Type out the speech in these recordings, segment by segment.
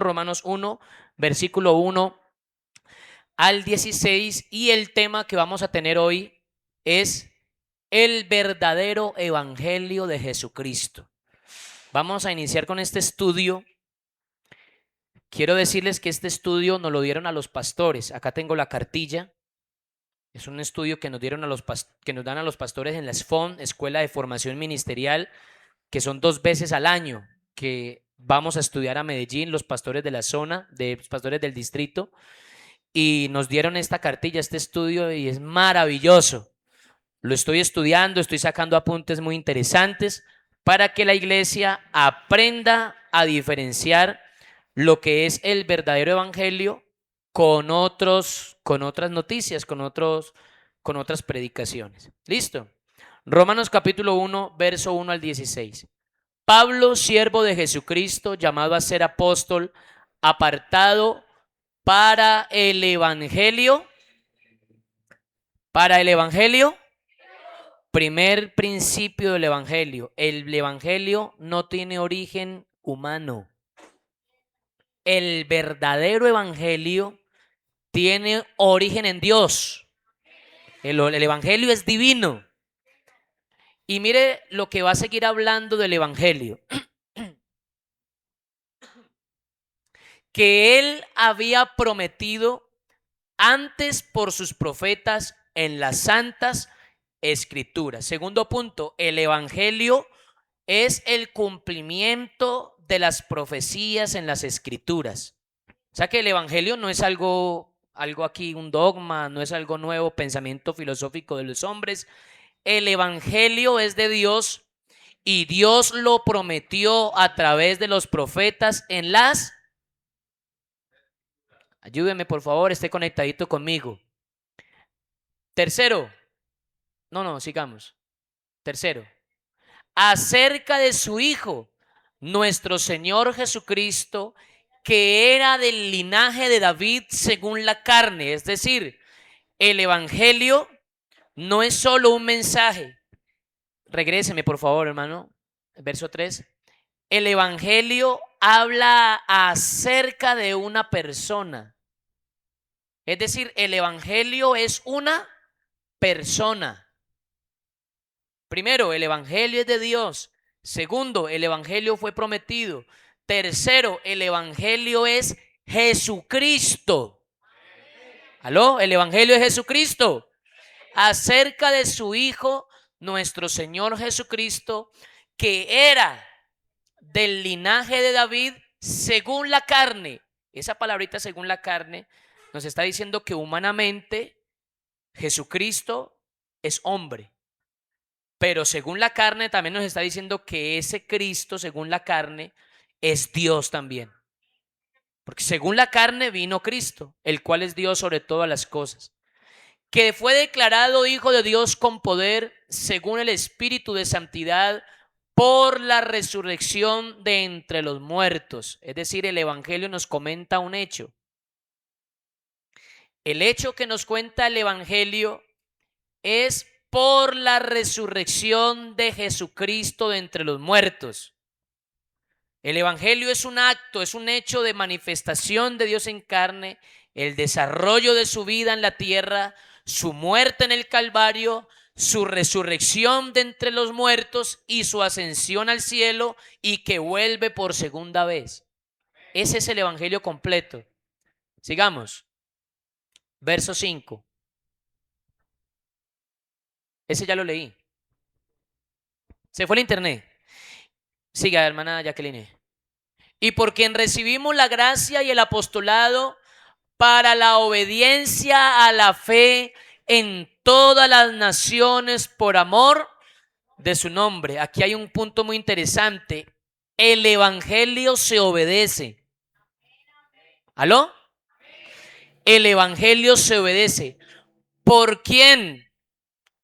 Romanos 1, versículo 1 al 16, y el tema que vamos a tener hoy es el verdadero evangelio de Jesucristo. Vamos a iniciar con este estudio. Quiero decirles que este estudio nos lo dieron a los pastores. Acá tengo la cartilla. Es un estudio que nos dieron que nos dan a los pastores en la SFON, Escuela de Formación Ministerial, que son 2 veces al año que vamos a estudiar a Medellín, los pastores de la zona, los pastores del distrito, y nos dieron esta cartilla, este estudio, y es maravilloso. Lo estoy estudiando, estoy sacando apuntes muy interesantes para que la iglesia aprenda a diferenciar lo que es el verdadero evangelio con otras noticias, con otras predicaciones. ¿Listo? Romanos capítulo 1, verso 1 al 16. Pablo, siervo de Jesucristo, llamado a ser apóstol, apartado para el evangelio. Para el evangelio. Primer principio del evangelio. El evangelio no tiene origen humano. El verdadero evangelio tiene origen en Dios. El evangelio es divino. Y mire lo que va a seguir hablando del evangelio. Que él había prometido antes por sus profetas en las santas escrituras. Segundo punto, el evangelio es el cumplimiento de las profecías en las escrituras. O sea que el evangelio no es algo aquí, un dogma, no es algo nuevo, pensamiento filosófico de los hombres. El evangelio es de Dios y Dios lo prometió a través de los profetas en las... Ayúdeme, por favor, esté conectadito conmigo. Tercero, sigamos. Tercero, acerca de su Hijo, nuestro Señor Jesucristo, que era del linaje de David según la carne. Es decir, el evangelio no es solo un mensaje. Regréseme, por favor, hermano. Verso 3. El evangelio habla acerca de una persona. Es decir, el evangelio es una persona. Primero, el evangelio es de Dios. Segundo, el evangelio fue prometido. Tercero, el evangelio es Jesucristo. ¿Aló? El evangelio es Jesucristo. Acerca de su Hijo, nuestro Señor Jesucristo, que era del linaje de David según la carne. Esa palabrita según la carne nos está diciendo que humanamente Jesucristo es hombre. Pero según la carne también nos está diciendo que ese Cristo, según la carne, es Dios también. Porque según la carne vino Cristo, el cual es Dios sobre todas las cosas. Que fue declarado Hijo de Dios con poder, según el Espíritu de santidad, por la resurrección de entre los muertos. Es decir, el Evangelio nos comenta un hecho. El hecho que nos cuenta el Evangelio es por la resurrección de Jesucristo de entre los muertos. El evangelio es un acto, es un hecho de manifestación de Dios en carne, el desarrollo de su vida en la tierra, su muerte en el Calvario, su resurrección de entre los muertos y su ascensión al cielo, y que vuelve por segunda vez. Ese es el evangelio completo. Sigamos. Verso 5. Ese ya lo leí. Se fue el internet. Siga, hermana Jacqueline. Y por quien recibimos la gracia y el apostolado para la obediencia a la fe en todas las naciones por amor de su nombre. Aquí hay un punto muy interesante. El evangelio se obedece. ¿Aló? El evangelio se obedece. ¿Por quién?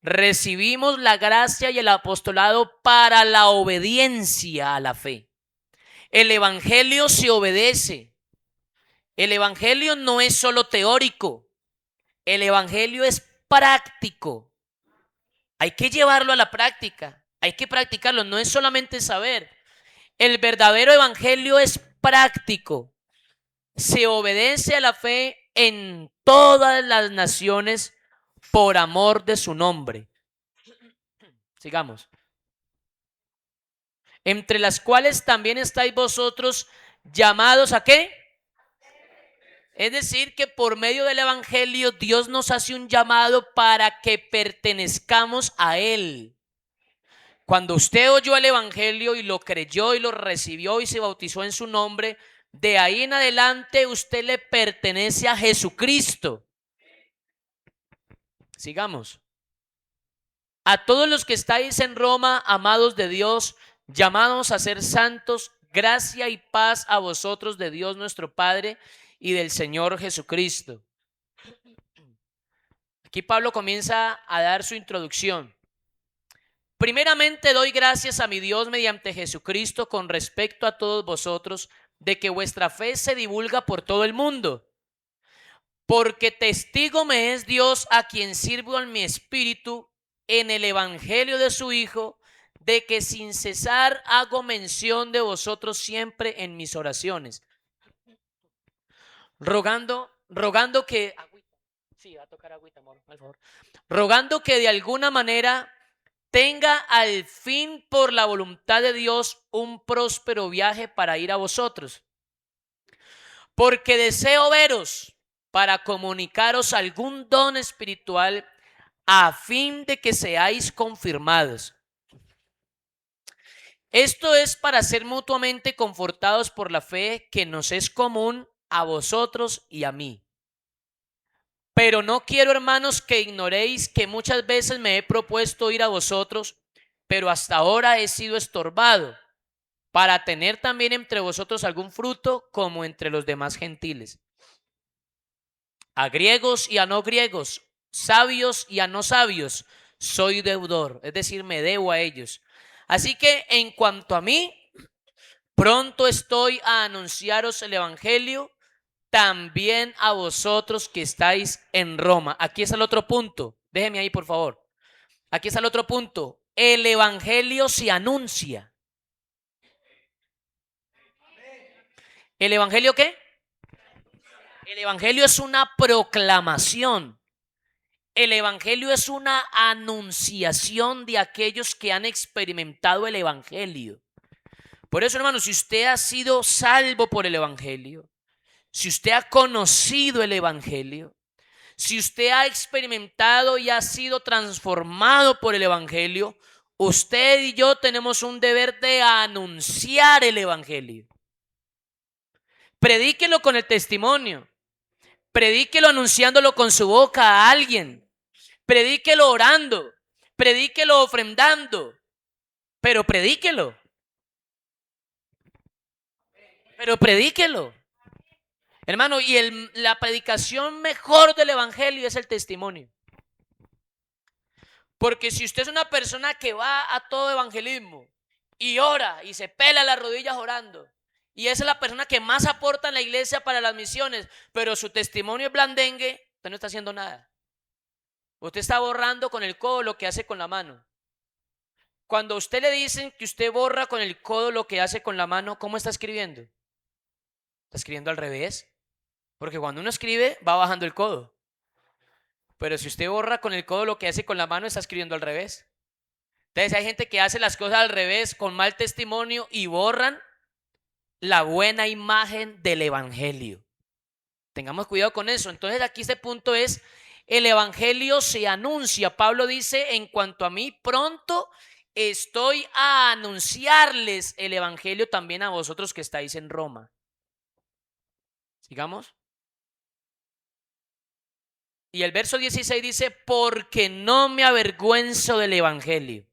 Recibimos la gracia y el apostolado para la obediencia a la fe. El evangelio se obedece. El evangelio no es solo teórico. El evangelio es práctico. Hay que llevarlo a la práctica. Hay que practicarlo. No es solamente saber. El verdadero evangelio es práctico. se obedece a la fe en todas las naciones por amor de su nombre. Sigamos. Entre las cuales también estáis vosotros llamados ¿a qué? Es decir, que por medio del evangelio Dios nos hace un llamado para que pertenezcamos a Él. Cuando usted oyó el evangelio y lo creyó y lo recibió y se bautizó en su nombre, de ahí en adelante usted le pertenece a Jesucristo. Sigamos. A todos los que estáis en Roma, amados de Dios, llamados a ser santos, gracia y paz a vosotros de Dios nuestro Padre y del Señor Jesucristo. Aquí Pablo comienza a dar su introducción. Primeramente doy gracias a mi Dios mediante Jesucristo con respecto a todos vosotros, de que vuestra fe se divulga por todo el mundo. Porque testigo me es Dios, a quien sirvo en mi espíritu en el evangelio de su Hijo, de que sin cesar hago mención de vosotros siempre en mis oraciones, rogando que sí, va a tocar agüita, amor, por favor. Rogando que de alguna manera tenga al fin por la voluntad de Dios un próspero viaje para ir a vosotros, porque deseo veros para comunicaros algún don espiritual a fin de que seáis confirmados. Esto es para ser mutuamente confortados por la fe que nos es común a vosotros y a mí. Pero no quiero, hermanos, que ignoréis que muchas veces me he propuesto ir a vosotros, pero hasta ahora he sido estorbado, para tener también entre vosotros algún fruto como entre los demás gentiles. A griegos y a no griegos, sabios y a no sabios, soy deudor, es decir, me debo a ellos. Así que en cuanto a mí, pronto estoy a anunciaros el evangelio también a vosotros que estáis en Roma. Aquí está el otro punto, déjeme ahí por favor. Aquí está el otro punto, el evangelio se anuncia. ¿El evangelio qué? El evangelio es una proclamación. El evangelio es una anunciación de aquellos que han experimentado el evangelio. Por eso, hermanos, si usted ha sido salvo por el evangelio, si usted ha conocido el evangelio, si usted ha experimentado y ha sido transformado por el evangelio, usted y yo tenemos un deber de anunciar el evangelio. Predíquelo con el testimonio. Predíquelo anunciándolo con su boca a alguien. Predíquelo orando. Predíquelo ofrendando. Pero predíquelo. Pero predíquelo. Hermano, y la predicación mejor del evangelio es el testimonio. Porque si usted es una persona que va a todo evangelismo y ora y se pela las rodillas orando, y esa es la persona que más aporta en la iglesia para las misiones, pero su testimonio es blandengue, usted no está haciendo nada. Usted está borrando con el codo lo que hace con la mano. Cuando a usted le dicen que usted borra con el codo lo que hace con la mano, ¿cómo está escribiendo? Está escribiendo al revés. Porque cuando uno escribe, va bajando el codo. Pero si usted borra con el codo lo que hace con la mano, está escribiendo al revés. Entonces hay gente que hace las cosas al revés con mal testimonio y borran la buena imagen del evangelio. Tengamos cuidado con eso. Entonces aquí este punto es, el evangelio se anuncia. Pablo dice, en cuanto a mí, pronto estoy a anunciarles el evangelio también a vosotros que estáis en Roma. Sigamos. Y el verso 16 dice, porque no me avergüenzo del evangelio.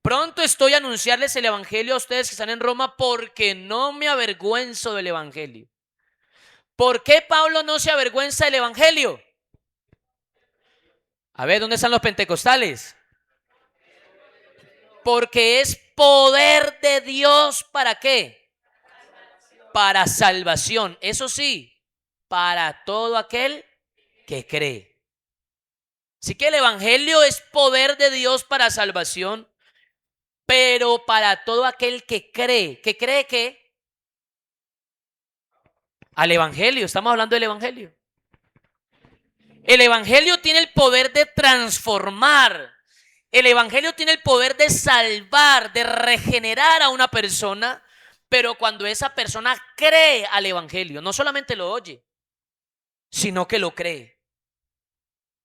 Pronto estoy a anunciarles el evangelio a ustedes que están en Roma, porque no me avergüenzo del evangelio. ¿Por qué Pablo no se avergüenza del evangelio? A ver, ¿dónde están los pentecostales? Porque es poder de Dios, ¿para qué? Para salvación. Eso sí, para todo aquel que cree. Así que el evangelio es poder de Dios para salvación, pero para todo aquel que cree. ¿Que cree qué? Al evangelio, estamos hablando del evangelio. El evangelio tiene el poder de transformar. El evangelio tiene el poder de salvar, de regenerar a una persona, pero cuando esa persona cree al evangelio, no solamente lo oye, sino que lo cree.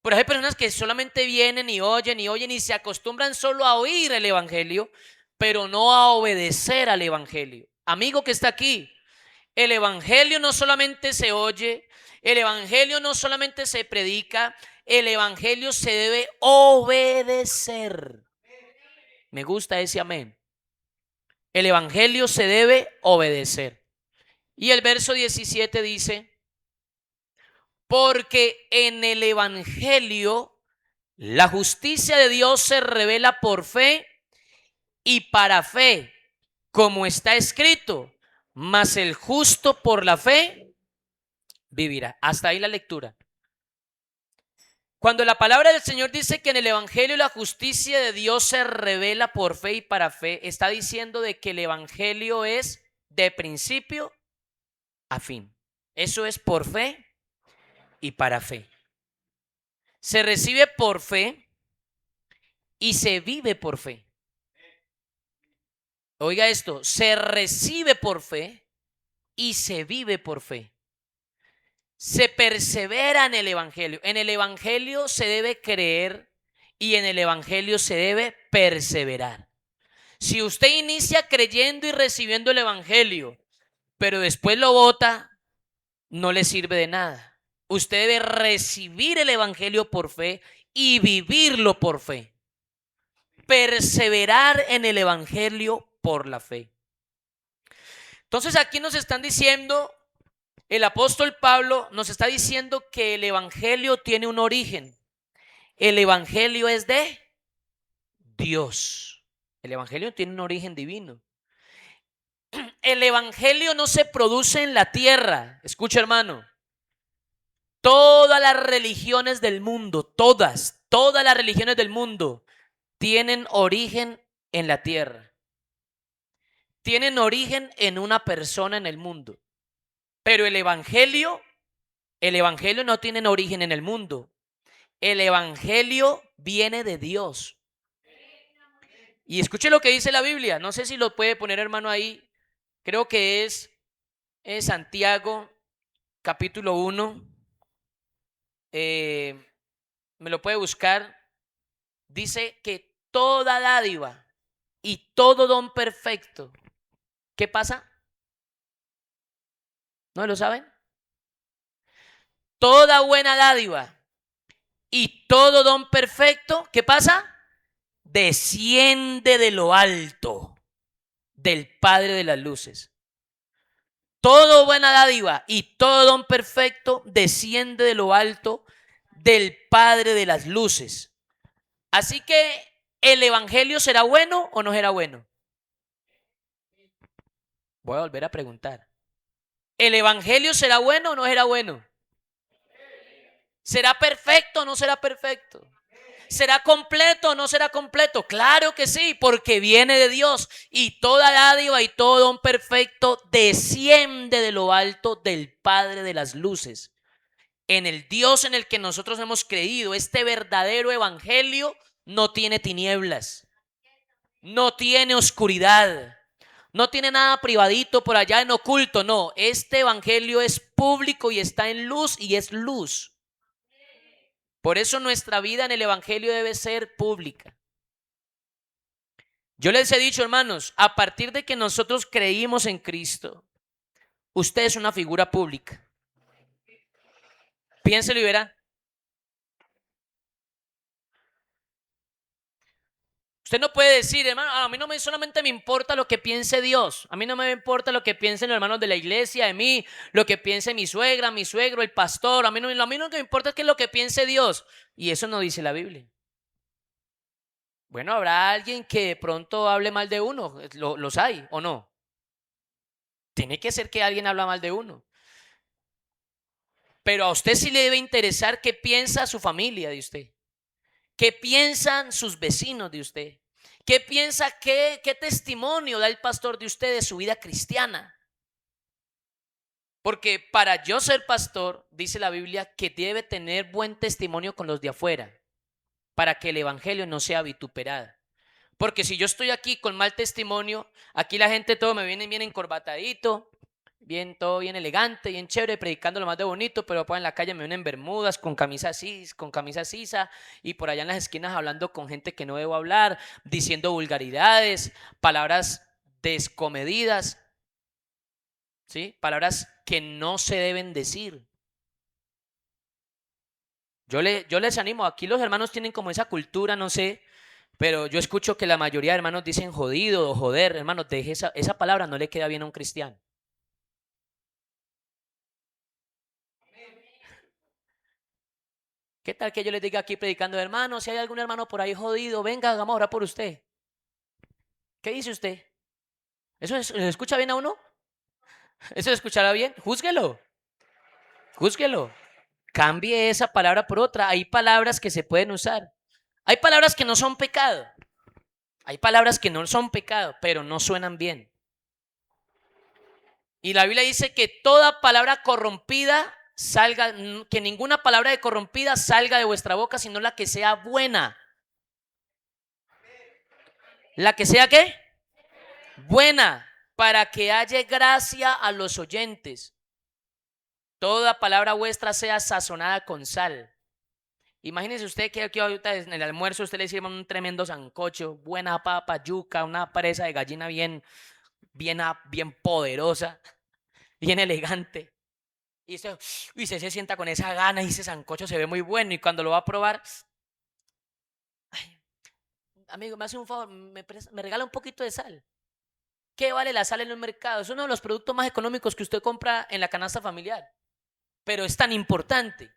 Pero hay personas que solamente vienen y oyen y se acostumbran solo a oír el evangelio, pero no a obedecer al evangelio. Amigo que está aquí, el evangelio no solamente se oye, el evangelio no solamente se predica, el evangelio se debe obedecer. Me gusta ese amén. El evangelio se debe obedecer. Y el verso 17 dice: porque en el evangelio la justicia de Dios se revela por fe y para fe, como está escrito, mas el justo por la fe vivirá. Hasta ahí la lectura. Cuando la palabra del Señor dice que en el evangelio la justicia de Dios se revela por fe y para fe, está diciendo de que el evangelio es de principio a fin. Eso es por fe y para fe. Se recibe por fe y se vive por fe. Oiga esto, se recibe por fe y se vive por fe. Se persevera en el evangelio. En el evangelio se debe creer y en el evangelio se debe perseverar. Si usted inicia creyendo y recibiendo el evangelio, pero después lo bota, no le sirve de nada. Usted debe recibir el evangelio por fe y vivirlo por fe. Perseverar en el evangelio por la fe. Entonces aquí nos están diciendo, el apóstol Pablo nos está diciendo que el evangelio tiene un origen. El evangelio es de Dios. El evangelio tiene un origen divino. El evangelio no se produce en la tierra. Escucha, hermano. Todas las religiones del mundo, todas las religiones del mundo tienen origen en la tierra. Tienen origen en una persona en el mundo. Pero el evangelio no tiene origen en el mundo. El evangelio viene de Dios. Y escuche lo que dice la Biblia. No sé si lo puede poner, hermano, ahí. Creo que es Santiago, capítulo 1. Me lo puede buscar. Dice que toda dádiva y todo don perfecto. ¿Qué pasa? ¿No lo saben? Toda buena dádiva y todo don perfecto, ¿qué pasa? Desciende de lo alto, del Padre de las luces. Toda buena dádiva y todo don perfecto desciende de lo alto, del Padre de las luces. Así que, ¿el evangelio será bueno o no será bueno? Voy a volver a preguntar. ¿El evangelio será bueno o no será bueno? ¿Será perfecto o no será perfecto? ¿Será completo o no será completo? Claro que sí, porque viene de Dios. Y toda dádiva y todo don perfecto desciende de lo alto, del Padre de las luces. En el Dios en el que nosotros hemos creído, este verdadero evangelio no tiene tinieblas, no tiene oscuridad, no tiene nada privadito por allá en oculto. No, este evangelio es público y está en luz y es luz. Por eso nuestra vida en el evangelio debe ser pública. Yo les he dicho, hermanos, a partir de que nosotros creímos en Cristo, usted es una figura pública. Piénselo y verá. Usted no puede decir, hermano, a mí no solamente me importa lo que piense Dios. A mí no me importa lo que piensen los hermanos de la iglesia, de mí, lo que piense mi suegra, mi suegro, el pastor. A mí lo que me importa es que lo que piense Dios. Y eso no dice la Biblia. Bueno, habrá alguien que de pronto hable mal de uno. ¿Los hay o no? Tiene que ser que alguien habla mal de uno. Pero a usted sí le debe interesar qué piensa su familia de usted. ¿Qué piensan sus vecinos de usted? ¿Qué piensa, qué testimonio da el pastor de usted de su vida cristiana? Porque para yo ser pastor, dice la Biblia, que debe tener buen testimonio con los de afuera, para que el evangelio no sea vituperado. Porque si yo estoy aquí con mal testimonio, aquí la gente todo me viene bien encorbatadito, bien, todo bien elegante, bien chévere, predicando lo más de bonito, pero después en la calle me vienen en bermudas, con camisa sisa, y por allá en las esquinas hablando con gente que no debo hablar, diciendo vulgaridades, palabras descomedidas, ¿sí? Palabras que no se deben decir. Yo les animo, aquí los hermanos tienen como esa cultura, no sé, pero yo escucho que la mayoría de hermanos dicen jodido o joder, hermanos, deje esa palabra, no le queda bien a un cristiano. ¿Qué tal que yo les diga aquí predicando, hermanos, si hay algún hermano por ahí jodido, venga, hagamos orar por usted? ¿Qué dice usted? ¿Eso se escucha bien a uno? ¿Eso se escuchará bien? Júzguelo, júzguelo. Cambie esa palabra por otra. Hay palabras que se pueden usar. Hay palabras que no son pecado. Hay palabras que no son pecado, pero no suenan bien. Y la Biblia dice que toda palabra corrompida salga, que ninguna palabra de corrompida salga de vuestra boca, sino la que sea buena. ¿La que sea qué? Buena, para que haya gracia a los oyentes. Toda palabra vuestra sea sazonada con sal. Imagínese usted que aquí ahorita en el almuerzo usted le sirva un tremendo sancocho, buena papa, yuca, una presa de gallina bien poderosa, bien elegante. Y usted se sienta con esa gana y ese sancocho se ve muy bueno. Y cuando lo va a probar, ay, amigo, me hace un favor, me regala un poquito de sal. ¿Qué vale la sal en el mercado? Es uno de los productos más económicos que usted compra en la canasta familiar. Pero es tan importante,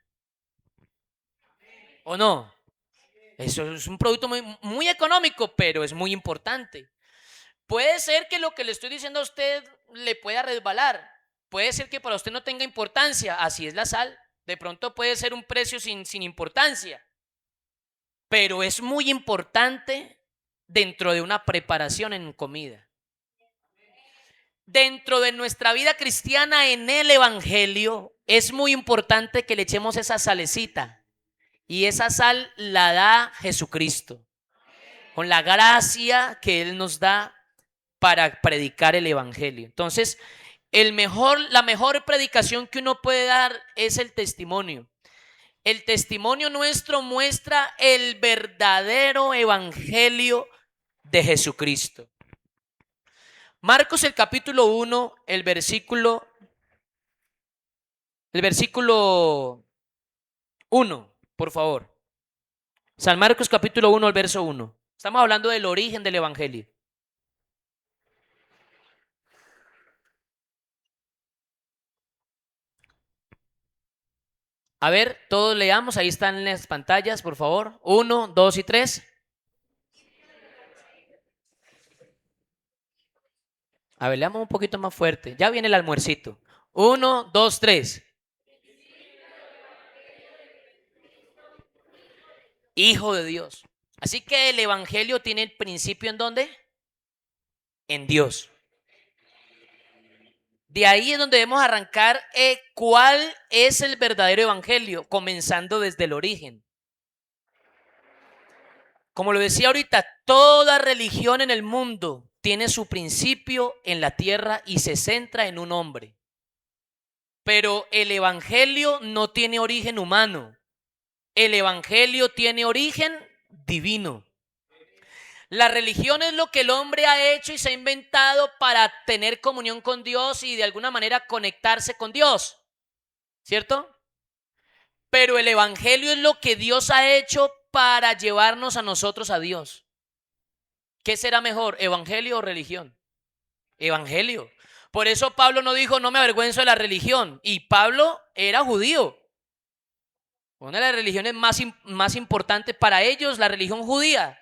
¿o no? Eso es un producto muy económico, pero es muy importante. Puede ser que lo que le estoy diciendo a usted le pueda resbalar. Puede ser que para usted no tenga importancia. Así es la sal. De pronto puede ser un precio sin importancia. Pero es muy importante dentro de una preparación en comida. Dentro de nuestra vida cristiana en el Evangelio es muy importante que le echemos esa salecita. Y esa sal la da Jesucristo. Con la gracia que Él nos da para predicar el Evangelio. Entonces, la mejor predicación que uno puede dar es el testimonio. El testimonio nuestro muestra el verdadero Evangelio de Jesucristo. Marcos el capítulo 1, el versículo 1, por favor. San Marcos capítulo 1, el verso 1. Estamos hablando del origen del Evangelio. A ver, todos leamos, ahí están en las pantallas, por favor. 1, 2 y 3. A ver, leamos un poquito más fuerte. Ya viene el almuercito. 1, 2, 3. Hijo de Dios. Así que el Evangelio tiene el principio ¿en dónde? En Dios. De ahí es donde debemos arrancar cuál es el verdadero Evangelio, comenzando desde el origen. Como lo decía ahorita, toda religión en el mundo tiene su principio en la tierra y se centra en un hombre. Pero el Evangelio no tiene origen humano. El Evangelio tiene origen divino. La religión es lo que el hombre ha hecho y se ha inventado para tener comunión con Dios y de alguna manera conectarse con Dios, ¿cierto? Pero el Evangelio es lo que Dios ha hecho para llevarnos a nosotros a Dios. ¿Qué será mejor, evangelio o religión? Evangelio. Por eso Pablo no dijo, no me avergüenzo de la religión. Y Pablo era judío. Una de las religiones más importantes para ellos, la religión judía.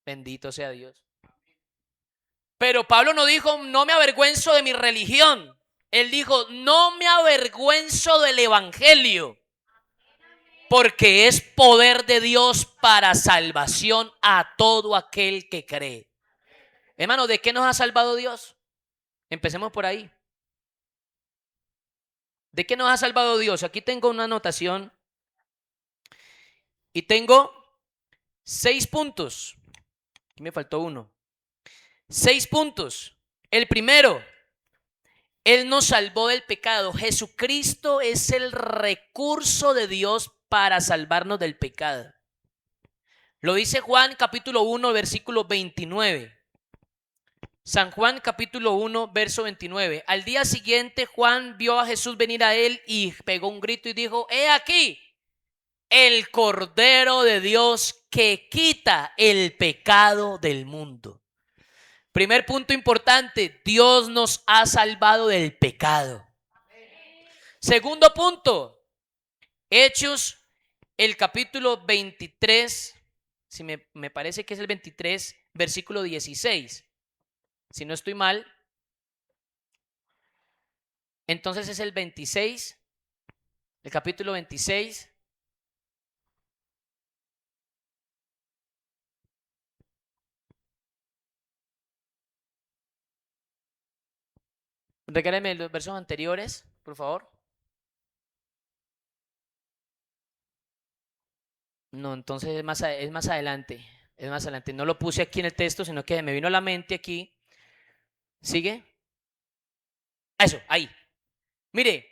Bendito sea Dios. Pero Pablo no dijo, no me avergüenzo de mi religión. Él dijo, no me avergüenzo del evangelio, porque es poder de Dios para salvación a todo aquel que cree. Hermano, ¿de qué nos ha salvado Dios? Empecemos por ahí. ¿De qué nos ha salvado Dios? Aquí tengo una anotación y tengo 6 puntos. Aquí me faltó uno. 6 puntos. El primero, Él nos salvó del pecado. Jesucristo es el recurso de Dios para salvarnos del pecado. Lo dice Juan capítulo 1, versículo 29. San Juan capítulo 1, verso 29. Al día siguiente Juan vio a Jesús venir a él y pegó un grito y dijo: he aquí el Cordero de Dios que quita el pecado del mundo. Primer punto importante, Dios nos ha salvado del pecado. Segundo punto, Hechos, el capítulo 23, si me parece que es el 23, versículo 16. Si no estoy mal, entonces es el 26, el capítulo 26. Regálame los versos anteriores, por favor. No, entonces es más adelante. Es más adelante. No lo puse aquí en el texto, sino que me vino a la mente aquí. ¿Sigue? Eso, ahí. Mire,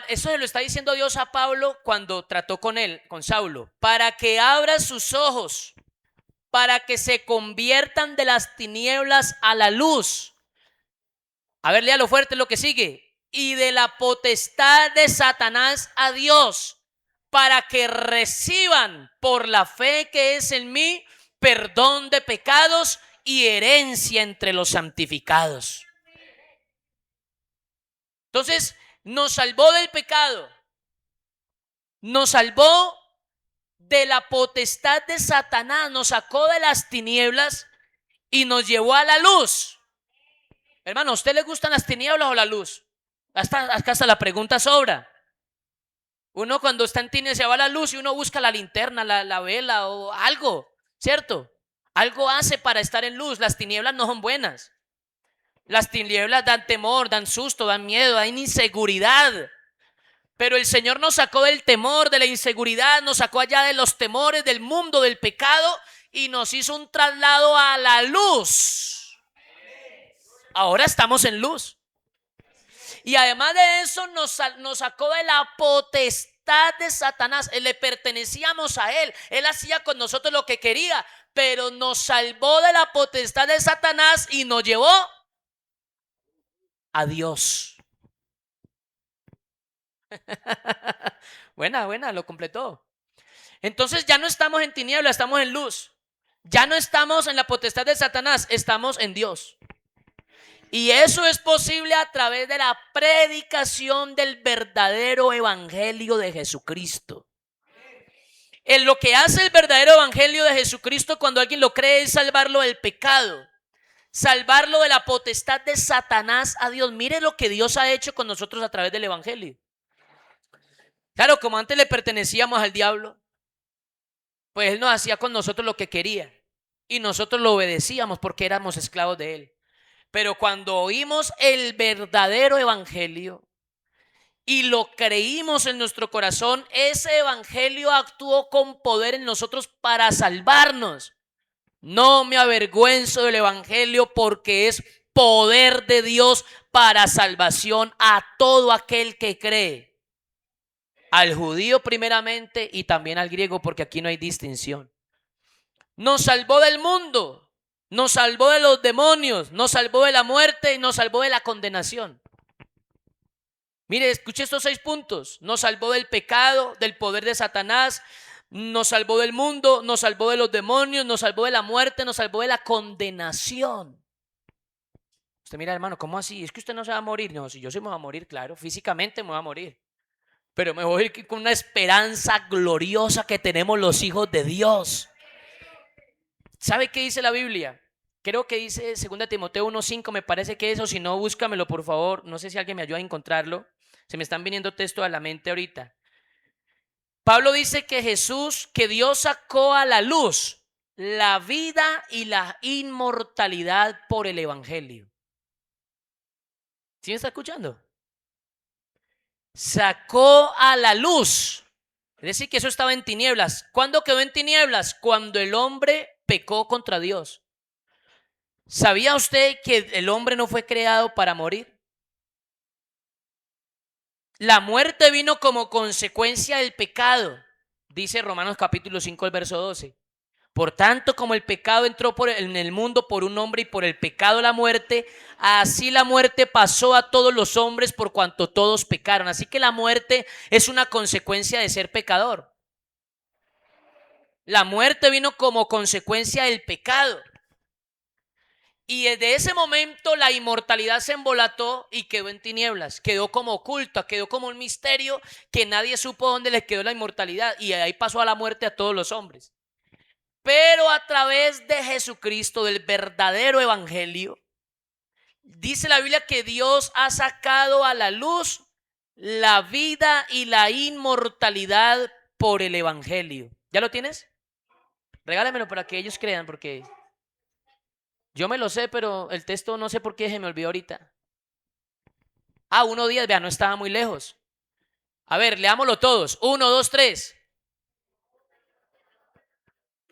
eso se lo está diciendo Dios a Pablo cuando trató con él, con Saulo, para que abra sus ojos, para que se conviertan de las tinieblas a la luz. A ver, léalo fuerte lo que sigue. Y de la potestad de Satanás a Dios, para que reciban por la fe que es en mí perdón de pecados y herencia entre los santificados. Entonces, nos salvó del pecado, nos salvó de la potestad de Satanás, nos sacó de las tinieblas y nos llevó a la luz. Hermano, ¿a usted le gustan las tinieblas o la luz? Acá hasta la pregunta sobra. Uno cuando está en tinieblas se va a la luz y uno busca la linterna, la vela o algo, ¿cierto? Algo hace para estar en luz. Las tinieblas no son buenas. Las tinieblas dan temor, dan susto, dan miedo, dan inseguridad. Pero el Señor nos sacó del temor, de la inseguridad, nos sacó allá de los temores del mundo, del pecado, y nos hizo un traslado a la luz. Ahora estamos en luz. Y además de eso nos sacó de la potestad de Satanás. Le pertenecíamos a él. Él hacía con nosotros lo que quería, pero nos salvó de la potestad de Satanás y nos llevó a Dios. Buena, lo completó. Entonces ya no estamos en tiniebla, estamos en luz. Ya no estamos en la potestad de Satanás, estamos en Dios. Y eso es posible a través de la predicación del verdadero evangelio de Jesucristo. En lo que hace el verdadero evangelio de Jesucristo cuando alguien lo cree es salvarlo del pecado, salvarlo de la potestad de Satanás a Dios. Mire lo que Dios ha hecho con nosotros a través del evangelio. Claro, como antes le pertenecíamos al diablo, pues él nos hacía con nosotros lo que quería y nosotros lo obedecíamos porque éramos esclavos de él. Pero cuando oímos el verdadero evangelio y lo creímos en nuestro corazón, ese evangelio actuó con poder en nosotros para salvarnos. No me avergüenzo del evangelio porque es poder de Dios para salvación a todo aquel que cree. Al judío primeramente y también al griego, porque aquí no hay distinción. Nos salvó del mundo, nos salvó de los demonios, nos salvó de la muerte y nos salvó de la condenación. Mire, escuche estos 6 puntos. Nos salvó del pecado, del poder de Satanás, nos salvó del mundo, nos salvó de los demonios, nos salvó de la muerte, nos salvó de la condenación. Usted mira, hermano, ¿cómo así? Es que usted no se va a morir. No, si yo sí me voy a morir, claro, físicamente me voy a morir. Pero me voy a ir con una esperanza gloriosa que tenemos los hijos de Dios. ¿Sabe qué dice la Biblia? Creo que dice 2 Timoteo 1:5, me parece que eso. Si no, búscamelo por favor. No sé si alguien me ayuda a encontrarlo. Se me están viniendo textos a la mente ahorita. Pablo dice que que Dios sacó a la luz la vida y la inmortalidad por el evangelio. ¿Sí me está escuchando? Sacó a la luz. Es decir, que eso estaba en tinieblas. ¿Cuándo quedó en tinieblas? Cuando el hombre pecó contra Dios. ¿Sabía usted que el hombre no fue creado para morir? La muerte vino como consecuencia del pecado, dice Romanos capítulo 5, el verso 12. Por tanto, como el pecado entró en el mundo por un hombre y por el pecado la muerte, así la muerte pasó a todos los hombres por cuanto todos pecaron. Así que la muerte es una consecuencia de ser pecador. La muerte vino como consecuencia del pecado. Y desde ese momento la inmortalidad se embolató y quedó en tinieblas, quedó como oculta, quedó como un misterio que nadie supo dónde le quedó la inmortalidad, y ahí pasó a la muerte a todos los hombres. Pero a través de Jesucristo, del verdadero evangelio, dice la Biblia que Dios ha sacado a la luz la vida y la inmortalidad por el evangelio. ¿Ya lo tienes? Regálamelo para que ellos crean, porque yo me lo sé, pero el texto no sé por qué se me olvidó ahorita. 1:10, vea, no estaba muy lejos. A ver, leámoslo todos. 1, 2, 3.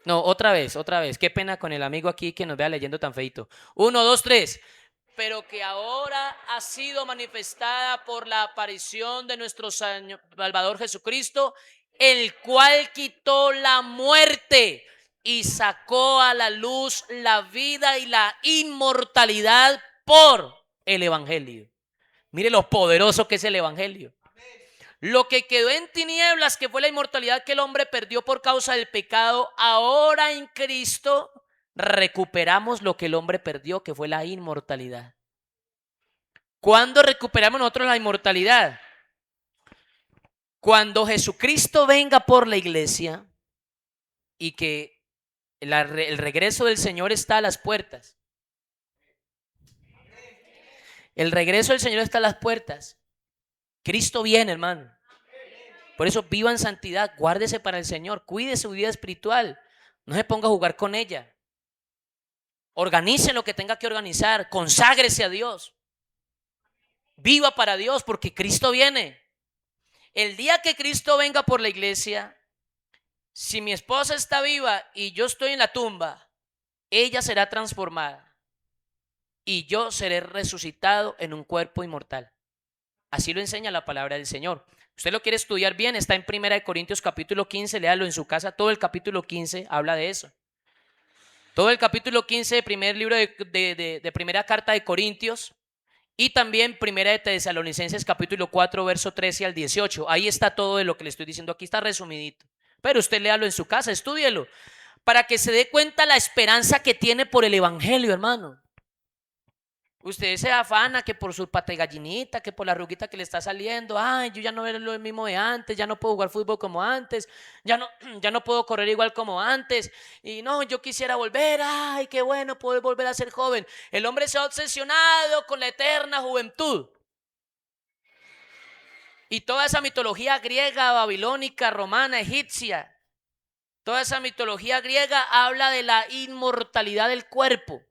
No, otra vez. Qué pena con el amigo aquí que nos vea leyendo tan feito. 1, 2, 3. Pero que ahora ha sido manifestada por la aparición de nuestro Salvador Jesucristo, el cual quitó la muerte y sacó a la luz la vida y la inmortalidad por el evangelio. Mire lo poderoso que es el evangelio. Lo que quedó en tinieblas, que fue la inmortalidad que el hombre perdió por causa del pecado, ahora en Cristo recuperamos lo que el hombre perdió, que fue la inmortalidad. ¿Cuándo recuperamos nosotros la inmortalidad? Cuando Jesucristo venga por la iglesia y que el regreso del Señor está a las puertas. El regreso del Señor está a las puertas. Cristo viene, hermano. Por eso viva en santidad, guárdese para el Señor, cuide su vida espiritual, no se ponga a jugar con ella. Organice lo que tenga que organizar, conságrese a Dios. Viva para Dios porque Cristo viene. El día que Cristo venga por la iglesia, si mi esposa está viva y yo estoy en la tumba, ella será transformada y yo seré resucitado en un cuerpo inmortal. Así lo enseña la palabra del Señor. Usted lo quiere estudiar bien, está en 1 Corintios capítulo 15, léalo en su casa, todo el capítulo 15 habla de eso. Todo el capítulo 15 de primer libro de primera carta de Corintios y también primera de Tesalonicenses capítulo 4 verso 13 al 18. Ahí está todo de lo que le estoy diciendo, aquí está resumidito. Pero usted léalo en su casa, estúdielo, para que se dé cuenta la esperanza que tiene por el evangelio, hermano. Usted se afana que por su pata de gallinita, que por la arruguita que le está saliendo. Ay, yo ya no era lo mismo de antes, ya no puedo jugar fútbol como antes, ya no puedo correr igual como antes. Y no, yo quisiera volver, ay, qué bueno poder volver a ser joven. El hombre se ha obsesionado con la eterna juventud. Y toda esa mitología griega, babilónica, romana, egipcia, toda esa mitología griega habla de la inmortalidad del cuerpo.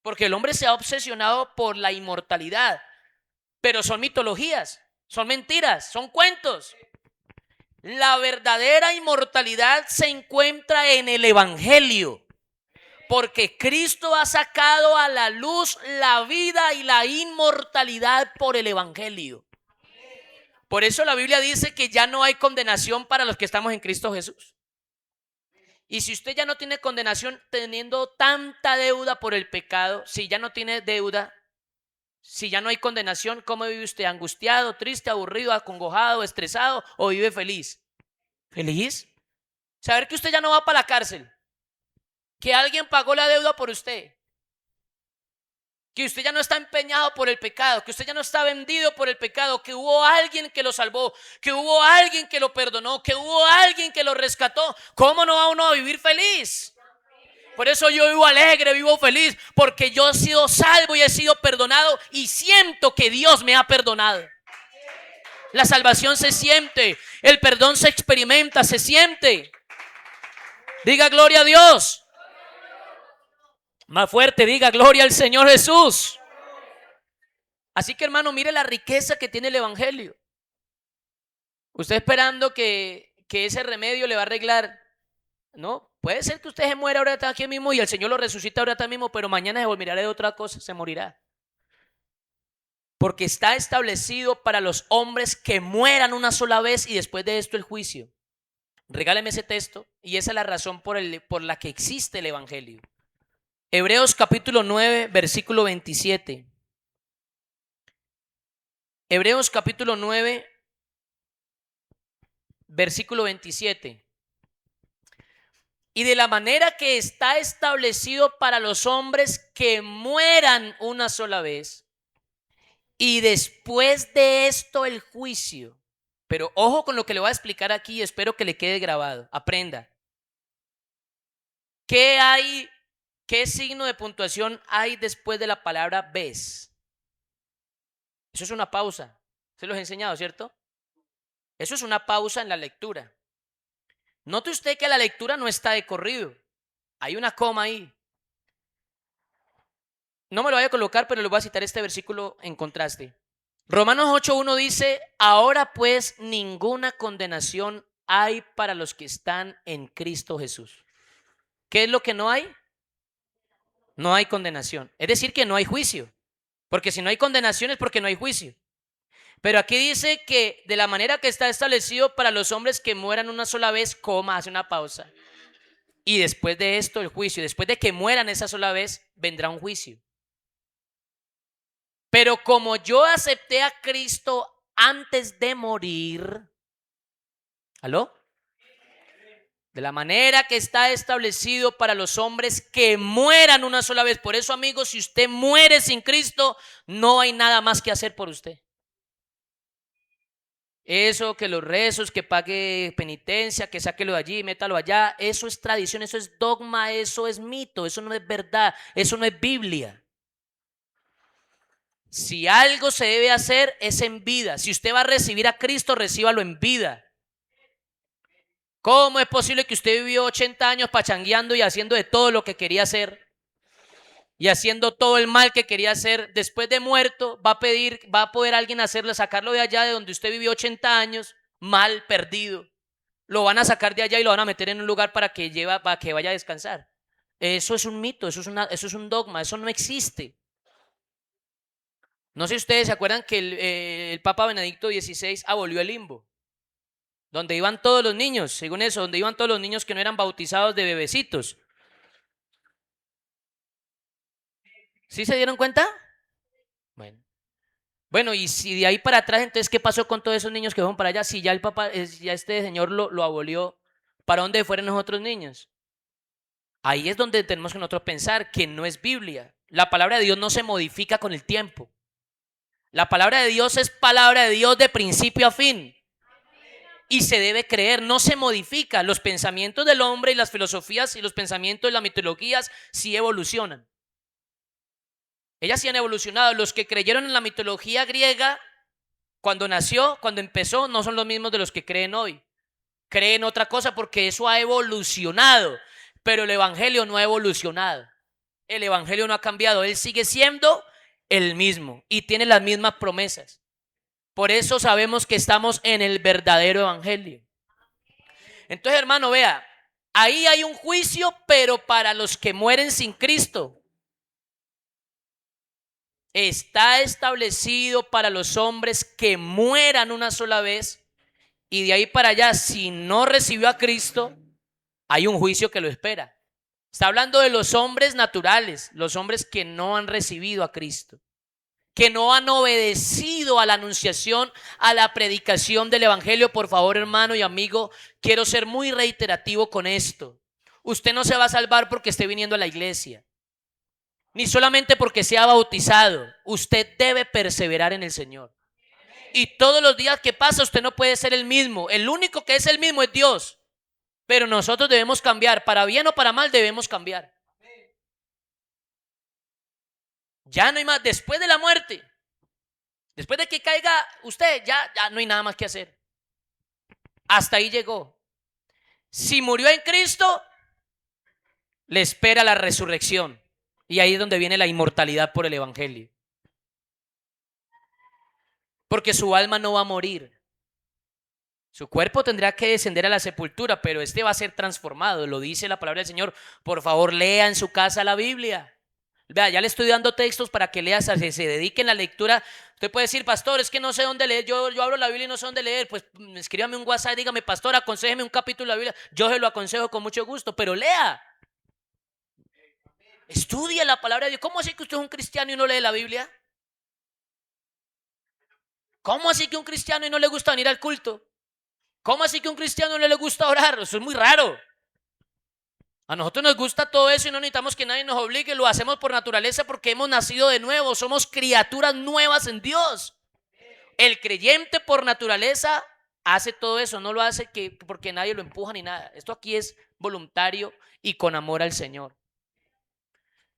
Porque el hombre se ha obsesionado por la inmortalidad. Pero son mitologías, son mentiras, son cuentos. La verdadera inmortalidad se encuentra en el evangelio. Porque Cristo ha sacado a la luz la vida y la inmortalidad por el evangelio. Por eso la Biblia dice que ya no hay condenación para los que estamos en Cristo Jesús. Y si usted ya no tiene condenación teniendo tanta deuda por el pecado, si ya no tiene deuda, si ya no hay condenación, ¿cómo vive usted? ¿Angustiado, triste, aburrido, acongojado, estresado o vive feliz? ¿Feliz? Saber que usted ya no va para la cárcel, que alguien pagó la deuda por usted, que usted ya no está empeñado por el pecado, que usted ya no está vendido por el pecado, que hubo alguien que lo salvó, que hubo alguien que lo perdonó, que hubo alguien que lo rescató. ¿Cómo no va uno a vivir feliz? Por eso yo vivo alegre, vivo feliz, porque yo he sido salvo y he sido perdonado y siento que Dios me ha perdonado. La salvación se siente, el perdón se experimenta, se siente. Diga gloria a Dios. Más fuerte, diga gloria al Señor Jesús. Así que, hermano, mire la riqueza que tiene el evangelio. Usted esperando que ese remedio le va a arreglar, ¿no? Puede ser que usted se muera ahora aquí mismo y el Señor lo resucita ahora mismo, pero mañana se volverá de otra cosa, se morirá. Porque está establecido para los hombres que mueran una sola vez y después de esto el juicio. Regáleme ese texto y esa es la razón por la que existe el evangelio. Hebreos capítulo 9, versículo 27. Hebreos capítulo 9, versículo 27. Y de la manera que está establecido para los hombres que mueran una sola vez y después de esto el juicio. Pero ojo con lo que le voy a explicar aquí, espero que le quede grabado. Aprenda. ¿Qué hay? ¿Qué signo de puntuación hay después de la palabra ves? Eso es una pausa. Se los he enseñado, ¿cierto? Eso es una pausa en la lectura. Note usted que la lectura no está de corrido. Hay una coma ahí. No me lo voy a colocar, pero le voy a citar este versículo en contraste. Romanos 8:1 dice, ahora pues ninguna condenación hay para los que están en Cristo Jesús. ¿Qué es lo que no hay? No hay condenación. Es decir, que no hay juicio. Porque si no hay condenación es porque no hay juicio. Pero aquí dice que de la manera que está establecido para los hombres que mueran una sola vez, coma, hace una pausa. Y después de esto el juicio. Después de que mueran esa sola vez, vendrá un juicio. Pero como yo acepté a Cristo antes de morir, ¿aló? De la manera que está establecido para los hombres que mueran una sola vez. Por eso, amigos, si usted muere sin Cristo, no hay nada más que hacer por usted. Eso, que los rezos, que pague penitencia, que sáquelo de allí, métalo allá, eso es tradición, eso es dogma, eso es mito, eso no es verdad, eso no es Biblia. Si algo se debe hacer es en vida. Si usted va a recibir a Cristo, recíbalo en vida. ¿Cómo es posible que usted vivió 80 años pachangueando y haciendo de todo lo que quería hacer? Y haciendo todo el mal que quería hacer. Después de muerto, va a poder alguien sacarlo de allá de donde usted vivió 80 años, mal, perdido. Lo van a sacar de allá y lo van a meter en un lugar para que vaya a descansar. Eso es un mito, eso es un dogma, eso no existe. No sé si ustedes se acuerdan que el Papa Benedicto XVI abolió el limbo. Donde iban todos los niños, según eso, donde iban todos los niños que no eran bautizados de bebecitos. ¿Sí se dieron cuenta? Bueno, y si de ahí para atrás, entonces, ¿qué pasó con todos esos niños que fueron para allá? Si ya el Papa, ya este señor lo abolió, ¿para dónde fueron los otros niños? Ahí es donde tenemos que nosotros pensar que no es Biblia. La palabra de Dios no se modifica con el tiempo. La palabra de Dios es palabra de Dios de principio a fin. Y se debe creer, no se modifica. Los pensamientos del hombre y las filosofías y los pensamientos de las mitologías sí evolucionan. Ellas sí han evolucionado. Los que creyeron en la mitología griega cuando nació, cuando empezó, no son los mismos de los que creen hoy. Creen otra cosa porque eso ha evolucionado. Pero el evangelio no ha evolucionado. El evangelio no ha cambiado. Él sigue siendo el mismo y tiene las mismas promesas. Por eso sabemos que estamos en el verdadero evangelio. Entonces, hermano, vea, ahí hay un juicio, pero para los que mueren sin Cristo. Está establecido para los hombres que mueran una sola vez y de ahí para allá, si no recibió a Cristo, hay un juicio que lo espera. Está hablando de los hombres naturales, los hombres que no han recibido a Cristo, que no han obedecido a la anunciación, a la predicación del evangelio. Por favor, hermano y amigo, quiero ser muy reiterativo con esto. Usted no se va a salvar porque esté viniendo a la iglesia, ni solamente porque sea bautizado. Usted debe perseverar en el Señor. Y todos los días que pasa usted no puede ser el mismo. El único que es el mismo es Dios. Pero nosotros debemos cambiar. Para bien o para mal debemos cambiar. Ya no hay más. Después de la muerte, después de que caiga usted, ya no hay nada más que hacer. Hasta ahí llegó. Si murió en Cristo, le espera la resurrección. Y ahí es donde viene la inmortalidad por el evangelio. porque su alma no va a morir. Su cuerpo tendrá que descender a la sepultura, pero este va a ser transformado. Lo dice la palabra del Señor. Por favor, lea en su casa la Biblia. Vea, ya le estoy dando textos para que leas, se dediquen a la lectura. Usted puede decir, pastor, es que no sé dónde leer. Yo abro la Biblia y no sé dónde leer. Pues escríbame un WhatsApp, dígame, pastor, aconséjeme un capítulo de la Biblia. Yo se lo aconsejo con mucho gusto, pero lea. Estudia la palabra de Dios. ¿Cómo así que usted es un cristiano y no lee la Biblia? ¿Cómo así que un cristiano y no le gusta venir al culto? ¿Cómo así que un cristiano no le gusta orar? Eso es muy raro. A nosotros nos gusta todo eso y no necesitamos que nadie nos obligue. Lo hacemos por naturaleza porque hemos nacido de nuevo. Somos criaturas nuevas en Dios. El creyente por naturaleza hace todo eso. No lo hace porque nadie lo empuja ni nada. Esto aquí es voluntario y con amor al Señor.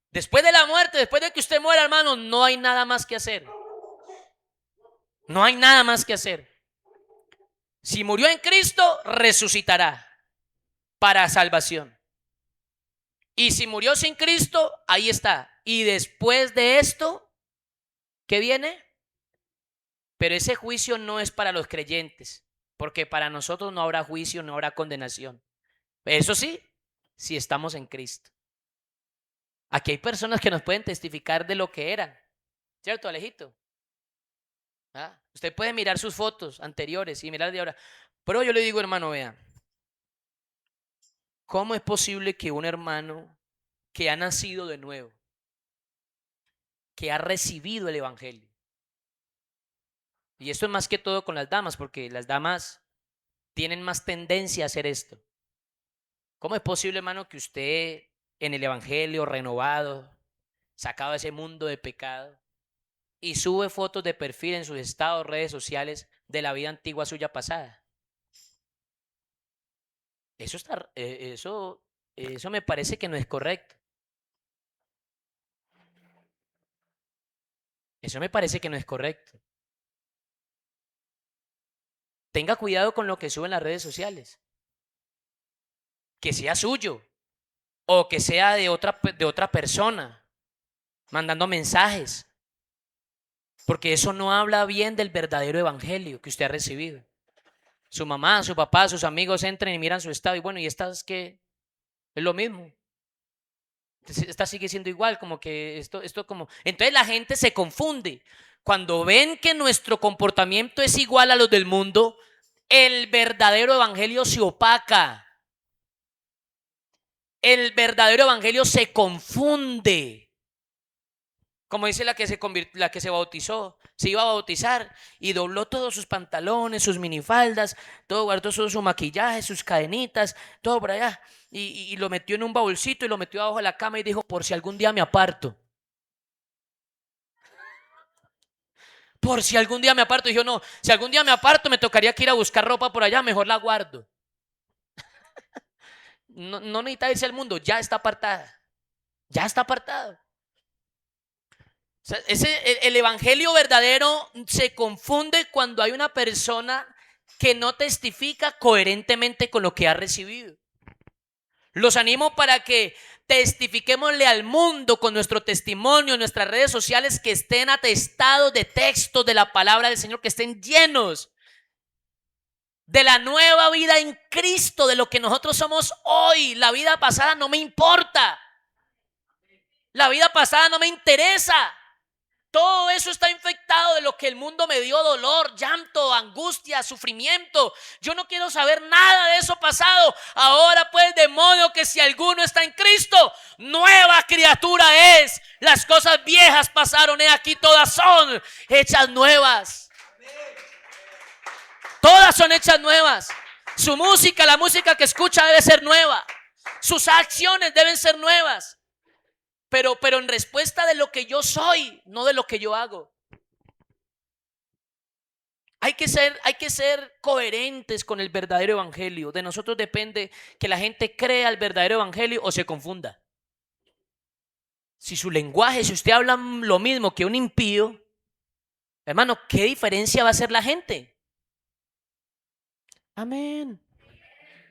Después de la muerte, después de que usted muera, hermano, no hay nada más que hacer. No hay nada más que hacer. Si murió en Cristo, resucitará para salvación. Y si murió sin Cristo, ahí está. Y después de esto, ¿qué viene? Pero ese juicio no es para los creyentes, porque para nosotros no habrá juicio, no habrá condenación. Eso sí, si estamos en Cristo. Aquí hay personas que nos pueden testificar de lo que eran, ¿cierto, Alejito? ¿Ah? Usted puede mirar sus fotos anteriores y mirar de ahora. Pero yo le digo, hermano, vea, ¿cómo es posible que un hermano que ha nacido de nuevo, que ha recibido el evangelio, y esto es más que todo con las damas, porque las damas tienen más tendencia a hacer esto? ¿Cómo es posible, hermano, que usted en el evangelio renovado, sacado de ese mundo de pecado, y sube fotos de perfil en sus estados, redes sociales de la vida antigua suya pasada? Eso me parece que no es correcto. Eso me parece que no es correcto. Tenga cuidado con lo que sube en las redes sociales. Que sea suyo o que sea de otra persona, mandando mensajes. Porque eso no habla bien del verdadero evangelio que usted ha recibido. Su mamá, su papá, sus amigos entran y miran su estado y bueno, ¿y esta es qué? Es lo mismo. Esta sigue siendo igual, como que esto como... Entonces la gente se confunde. Cuando ven que nuestro comportamiento es igual a los del mundo, el verdadero evangelio se opaca. El verdadero evangelio se confunde. Como dice la que se bautizó, se iba a bautizar y dobló todos sus pantalones, sus minifaldas, todo, guardó todo su maquillaje, sus cadenitas, todo por allá. Y lo metió en un baúlcito y lo metió abajo de la cama y dijo, por si algún día me aparto. Por si algún día me aparto. Dijo, no, si algún día me aparto me tocaría que ir a buscar ropa por allá, mejor la guardo. No necesita irse al mundo, ya está apartada. Ya está apartado. O sea, el evangelio verdadero se confunde cuando hay una persona que no testifica coherentemente con lo que ha recibido. Los animo para que testifiquémosle al mundo con nuestro testimonio en nuestras redes sociales, que estén atestados de textos de la palabra del Señor, que estén llenos de la nueva vida en Cristo, de lo que nosotros somos hoy. La vida pasada no me importa. La vida pasada no me interesa. Todo eso está infectado de lo que el mundo me dio: dolor, llanto, angustia, sufrimiento. Yo no quiero saber nada de eso pasado. Ahora pues, de modo que si alguno está en Cristo, nueva criatura es. Las cosas viejas pasaron, he aquí todas son hechas nuevas. Todas son hechas nuevas. Su música, la música que escucha debe ser nueva. Sus acciones deben ser nuevas. Pero en respuesta de lo que yo soy, no de lo que yo hago. Hay que ser coherentes con el verdadero evangelio. De nosotros depende que la gente crea el verdadero evangelio o se confunda. Si su lenguaje, si usted habla lo mismo que un impío, hermano, ¿qué diferencia va a hacer la gente? Amén.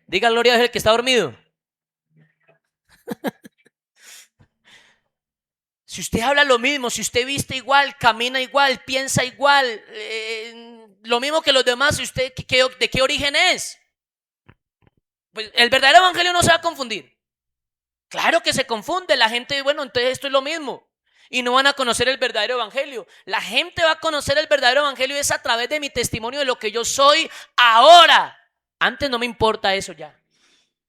Diga gloria a Dios el que está dormido. Si usted habla lo mismo, si usted viste igual, camina igual, piensa igual, lo mismo que los demás, si usted ¿de qué origen es? Pues el verdadero evangelio no se va a confundir. Claro que se confunde la gente, bueno, entonces esto es lo mismo. Y no van a conocer el verdadero evangelio. La gente va a conocer el verdadero evangelio es a través de mi testimonio de lo que yo soy ahora. Antes no me importa eso ya.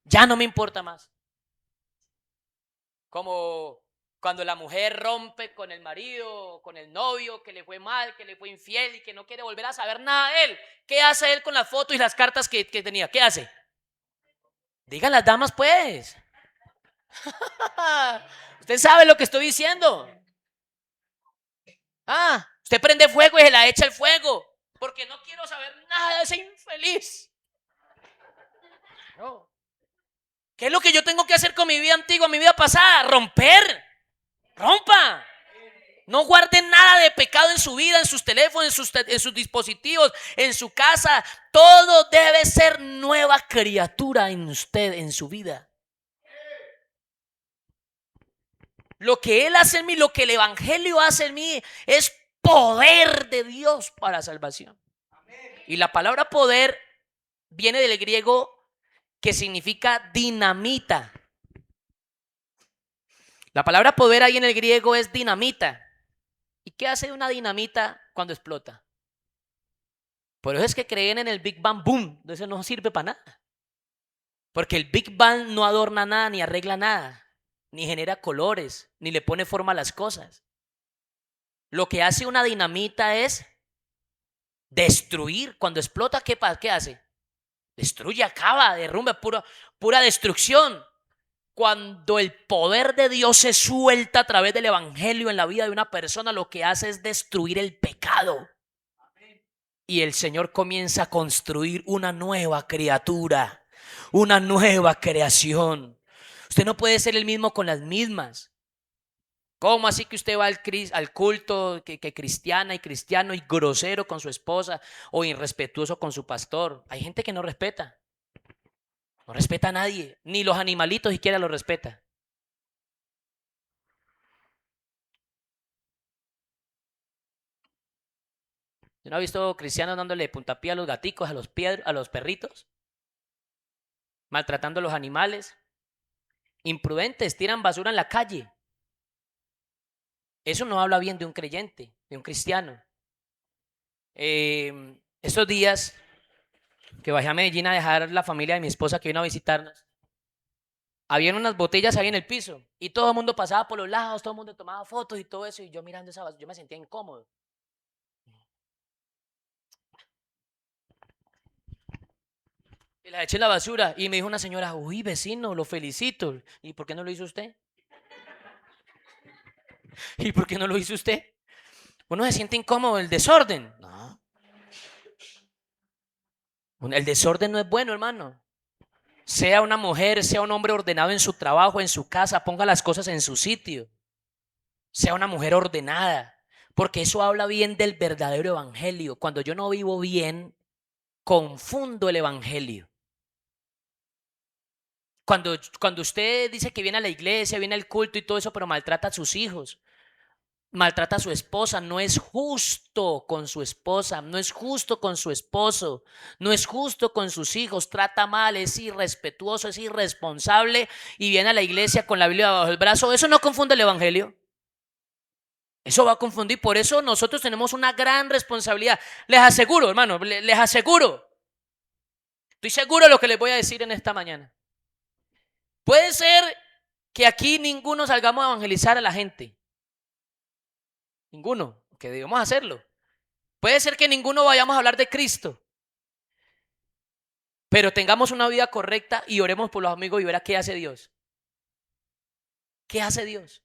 Ya no me importa más. Como cuando la mujer rompe con el marido, con el novio, que le fue mal, que le fue infiel y que no quiere volver a saber nada de él. ¿Qué hace él con las fotos y las cartas que tenía? ¿Qué hace? Digan las damas pues. Usted sabe lo que estoy diciendo. Usted prende fuego y se la echa el fuego. Porque no quiero saber nada de ese infeliz. No. ¿Qué es lo que yo tengo que hacer con mi vida antigua, mi vida pasada? Romper. Rompa. No guarde nada de pecado en su vida, en sus teléfonos, en sus dispositivos, en su casa. Todo debe ser nueva criatura en usted, en su vida. Lo que Él hace en mí, lo que el evangelio hace en mí es poder de Dios para salvación. Y la palabra poder viene del griego que significa dinamita. La palabra poder ahí en el griego es dinamita. ¿Y qué hace una dinamita cuando explota? Por eso es que creen en el Big Bang Boom. Eso no sirve para nada. Porque el Big Bang no adorna nada, ni arregla nada, ni genera colores, ni le pone forma a las cosas. Lo que hace una dinamita es destruir. Cuando explota, ¿qué hace? Destruye, acaba, derrumba, pura destrucción. Cuando el poder de Dios se suelta a través del evangelio en la vida de una persona, lo que hace es destruir el pecado. Y el Señor comienza a construir una nueva criatura, una nueva creación. Usted no puede ser el mismo con las mismas. ¿Cómo así que usted va al culto que cristiana y cristiano y grosero con su esposa o irrespetuoso con su pastor? Hay gente que no respeta. No respeta a nadie, ni los animalitos siquiera lo respeta. ¿No ha visto cristianos dándole puntapié a los gaticos, a los perritos? Maltratando a los animales. Imprudentes, tiran basura en la calle. Eso no habla bien de un creyente, de un cristiano. Estos días que bajé a Medellín a dejar la familia de mi esposa que vino a visitarnos, habían unas botellas ahí en el piso y todo el mundo pasaba por los lados, todo el mundo tomaba fotos y todo eso, y yo mirando esa basura, yo me sentía incómodo. Y las eché en la basura y me dijo una señora, uy, vecino, lo felicito. ¿Y por qué no lo hizo usted? ¿Y por qué no lo hizo usted? Uno se siente incómodo, el desorden. No. El desorden no es bueno, hermano. Sea una mujer, sea un hombre ordenado en su trabajo, en su casa, ponga las cosas en su sitio. Sea una mujer ordenada, porque eso habla bien del verdadero evangelio. Cuando yo no vivo bien, confundo el evangelio. Cuando usted dice que viene a la iglesia, viene al culto y todo eso, pero maltrata a sus hijos, maltrata a su esposa, no es justo con su esposa, no es justo con su esposo, no es justo con sus hijos, trata mal, es irrespetuoso, es irresponsable y viene a la iglesia con la Biblia bajo el brazo, eso no confunde el evangelio. Eso va a confundir, por eso nosotros tenemos una gran responsabilidad. Les aseguro, hermano, les aseguro. Estoy seguro de lo que les voy a decir en esta mañana. Puede ser que aquí ninguno salgamos a evangelizar a la gente. Ninguno, que debemos hacerlo. Puede ser que ninguno vayamos a hablar de Cristo. Pero tengamos una vida correcta y oremos por los amigos y verá qué hace Dios. ¿Qué hace Dios?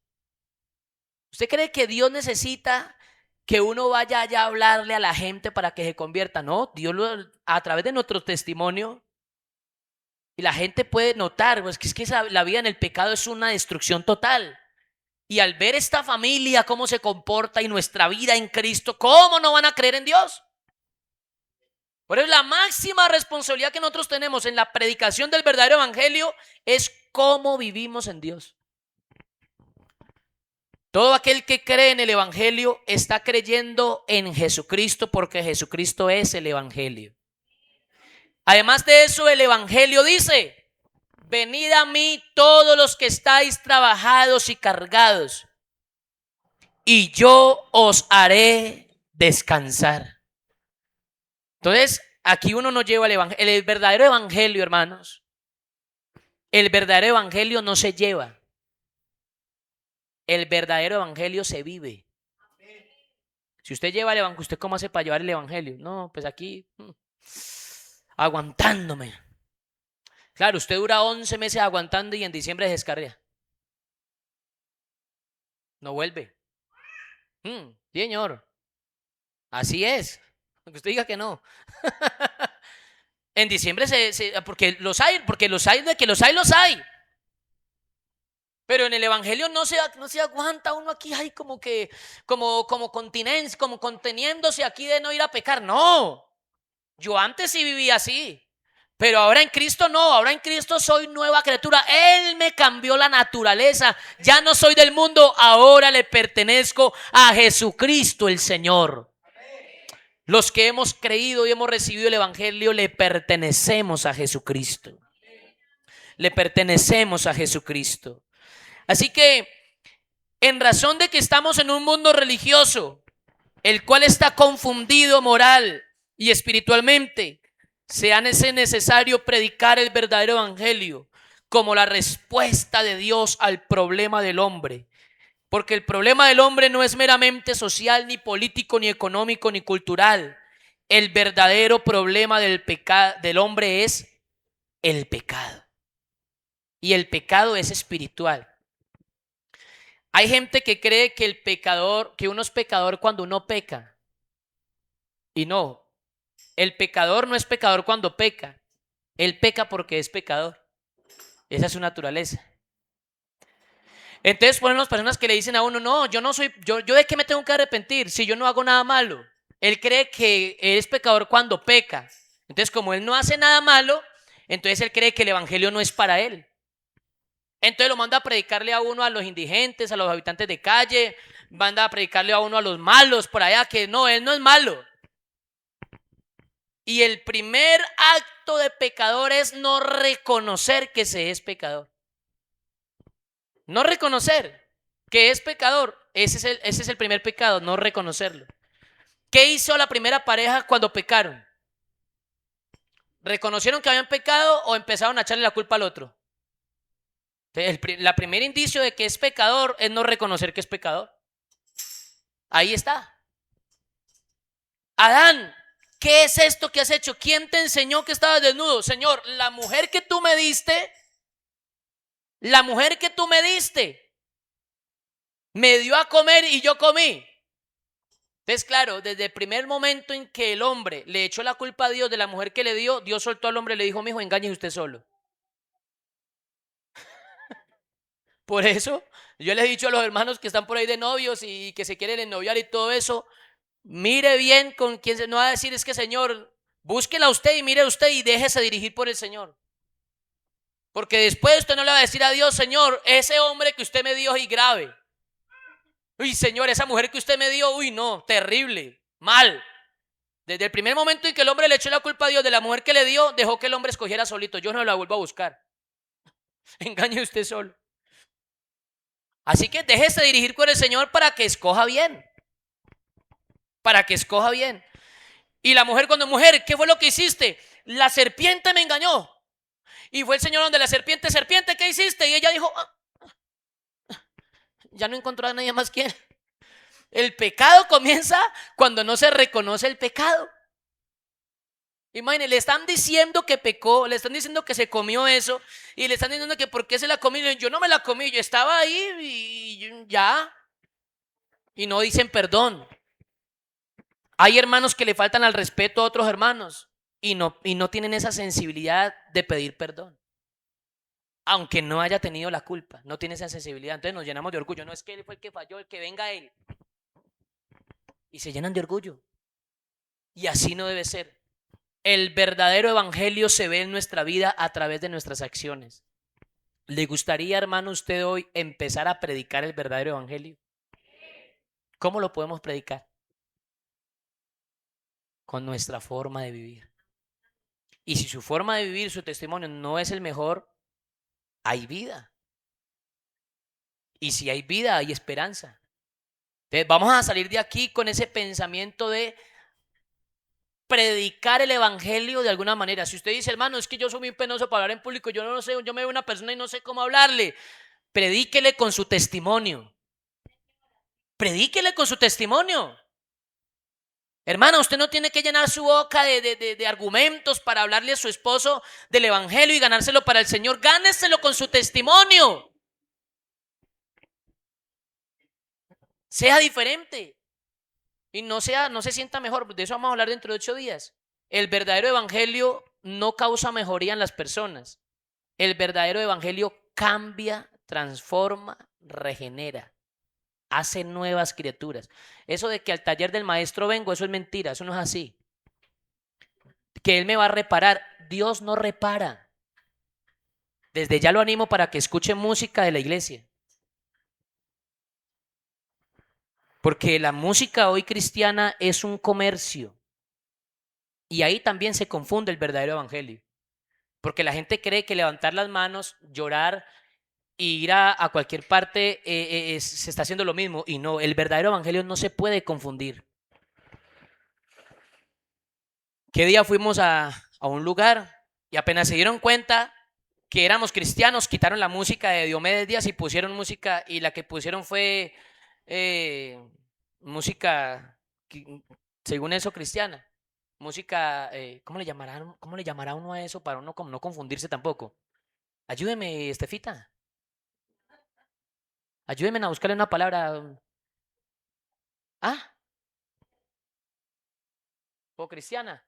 ¿Usted cree que Dios necesita que uno vaya allá a hablarle a la gente para que se convierta? No, Dios a través de nuestro testimonio, y la gente puede notar, pues, que la vida en el pecado es una destrucción total. Y al ver esta familia, cómo se comporta y nuestra vida en Cristo, ¿cómo no van a creer en Dios? Por eso la máxima responsabilidad que nosotros tenemos en la predicación del verdadero evangelio es cómo vivimos en Dios. Todo aquel que cree en el evangelio está creyendo en Jesucristo, porque Jesucristo es el evangelio. Además de eso, el evangelio dice: venid a mí todos los que estáis trabajados y cargados, y yo os haré descansar. Entonces, aquí uno nos lleva al evangelio. El verdadero evangelio, hermanos, el verdadero evangelio no se lleva. El verdadero evangelio se vive. Si usted lleva el evangelio, ¿usted cómo hace para llevar el evangelio? No, pues aquí, aguantándome. Claro, usted dura 11 meses aguantando y en diciembre se descarría. No vuelve. Señor, así es. Aunque usted diga que no. En diciembre porque los hay, de que los hay. Pero en el evangelio no se aguanta uno aquí, ay, como conteniéndose aquí de no ir a pecar. No. Yo antes sí vivía así. Pero ahora en Cristo no, ahora en Cristo soy nueva criatura. Él me cambió la naturaleza. Ya no soy del mundo, ahora le pertenezco a Jesucristo el Señor. Los que hemos creído y hemos recibido el evangelio le pertenecemos a Jesucristo. Le pertenecemos a Jesucristo. Así que, en razón de que estamos en un mundo religioso, el cual está confundido moral y espiritualmente, se hace necesario predicar el verdadero evangelio como la respuesta de Dios al problema del hombre. Porque el problema del hombre no es meramente social, ni político, ni económico, ni cultural. El verdadero problema del hombre es el pecado. Y el pecado es espiritual. Hay gente que cree que uno es pecador cuando uno peca. Y no. El pecador no es pecador cuando peca. Él peca porque es pecador. Esa es su naturaleza. Entonces ponen las personas que le dicen a uno: no, yo no soy, yo de qué me tengo que arrepentir si yo no hago nada malo. Él cree que es pecador cuando peca. Entonces, como él no hace nada malo, entonces él cree que el evangelio no es para él. Entonces lo manda a predicarle a uno a los indigentes, a los habitantes de calle, manda a predicarle a uno a los malos por allá, que no, él no es malo. Y el primer acto de pecador es no reconocer que se es pecador. No reconocer que es pecador. Ese es el primer pecado, no reconocerlo. ¿Qué hizo la primera pareja cuando pecaron? ¿Reconocieron que habían pecado o empezaron a echarle la culpa al otro? La primer indicio de que es pecador es no reconocer que es pecador. Ahí está. Adán, ¿qué es esto que has hecho? ¿Quién te enseñó que estabas desnudo? Señor, la mujer que tú me diste me dio a comer y yo comí. Entonces, claro, desde el primer momento en que el hombre le echó la culpa a Dios de la mujer que le dio, Dios soltó al hombre y le dijo: mijo, engañe usted solo. Por eso yo les he dicho a los hermanos que están por ahí de novios y que se quieren ennoviar y todo eso: mire bien con quién no va a decir, es que Señor, búsquela usted y mire usted y déjese dirigir por el Señor. Porque después usted no le va a decir a Dios: Señor, ese hombre que usted me dio es grave. Uy, Señor, esa mujer que usted me dio, uy, no, terrible, mal. Desde el primer momento en que el hombre le echó la culpa a Dios de la mujer que le dio, dejó que el hombre escogiera solito. Yo no la vuelvo a buscar. Engañe usted solo. Así que déjese dirigir por el Señor para que escoja bien. Para que escoja bien. Y la mujer, cuando: mujer, ¿qué fue lo que hiciste? La serpiente me engañó. Y fue el Señor donde la serpiente: ¿qué hiciste? Y ella dijo: ya no encontró a nadie más que él. El pecado comienza cuando no se reconoce el pecado. Imagínense, le están diciendo que pecó, le están diciendo que se comió eso, y le están diciendo que por qué se la comió. Yo no me la comí, yo estaba ahí y ya. Y no dicen perdón. Hay hermanos que le faltan al respeto a otros hermanos y no tienen esa sensibilidad de pedir perdón. Aunque no haya tenido la culpa, no tiene esa sensibilidad. Entonces nos llenamos de orgullo. No es que él fue el que falló, el que venga él. Y se llenan de orgullo. Y así no debe ser. El verdadero evangelio se ve en nuestra vida a través de nuestras acciones. ¿Le gustaría, hermano, usted hoy empezar a predicar el verdadero evangelio? ¿Cómo lo podemos predicar? Con nuestra forma de vivir. Y si su forma de vivir, su testimonio no es el mejor, hay vida. Y si hay vida, hay esperanza. Entonces, vamos a salir de aquí con ese pensamiento de predicar el evangelio de alguna manera. Si usted dice, hermano, es que yo soy muy penoso para hablar en público, yo no sé, yo me veo una persona y no sé cómo hablarle, predíquele con su testimonio. Predíquele con su testimonio. Hermana, usted no tiene que llenar su boca de argumentos para hablarle a su esposo del evangelio y ganárselo para el Señor. Gáneselo con su testimonio. Sea diferente. Y no se sienta mejor. De eso vamos a hablar dentro de 8 días. El verdadero evangelio no causa mejoría en las personas. El verdadero evangelio cambia, transforma, regenera. Hace nuevas criaturas. Eso de que al taller del maestro vengo, eso es mentira, eso no es así. Que él me va a reparar. Dios no repara. Desde ya lo animo para que escuche música de la iglesia. Porque la música hoy cristiana es un comercio. Y ahí también se confunde el verdadero evangelio. Porque la gente cree que levantar las manos, llorar y ir a cualquier parte se está haciendo lo mismo. Y no, el verdadero evangelio no se puede confundir. ¿Qué día fuimos a un lugar y apenas se dieron cuenta que éramos cristianos, quitaron la música de Diomedes Díaz y pusieron música, y la que pusieron fue música, según eso, cristiana? Música, ¿cómo le llamará uno a eso para uno no confundirse tampoco? Ayúdeme, Estefita. Ayúdenme a buscarle una palabra. Ah, co-cristiana.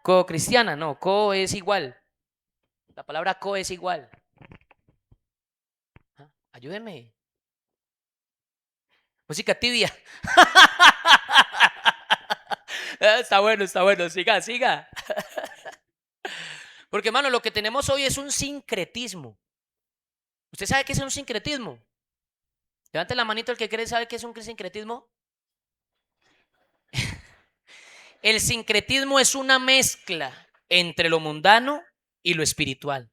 Co-cristiana, no, co es igual. La palabra co es igual. Ah, ayúdenme. Música tibia. Está bueno, siga, siga. Porque, hermano, lo que tenemos hoy es un sincretismo. ¿Usted sabe qué es un sincretismo? Levante la manito el que quiere saber qué es un sincretismo. El sincretismo es una mezcla entre lo mundano y lo espiritual.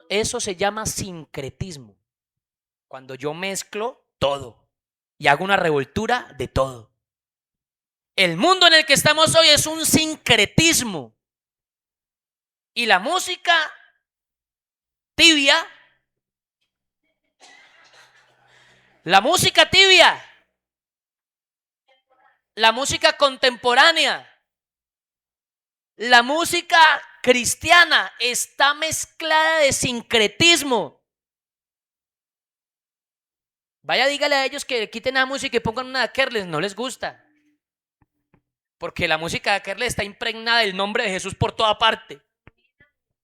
Eso se llama sincretismo. Cuando yo mezclo todo y hago una revoltura de todo. El mundo en el que estamos hoy es un sincretismo. Y la música tibia, la música tibia, la música contemporánea, la música cristiana está mezclada de sincretismo. Vaya, dígale a ellos que quiten la música y pongan una de Kerles, no les gusta. Porque la música de Kerles está impregnada del nombre de Jesús por toda parte.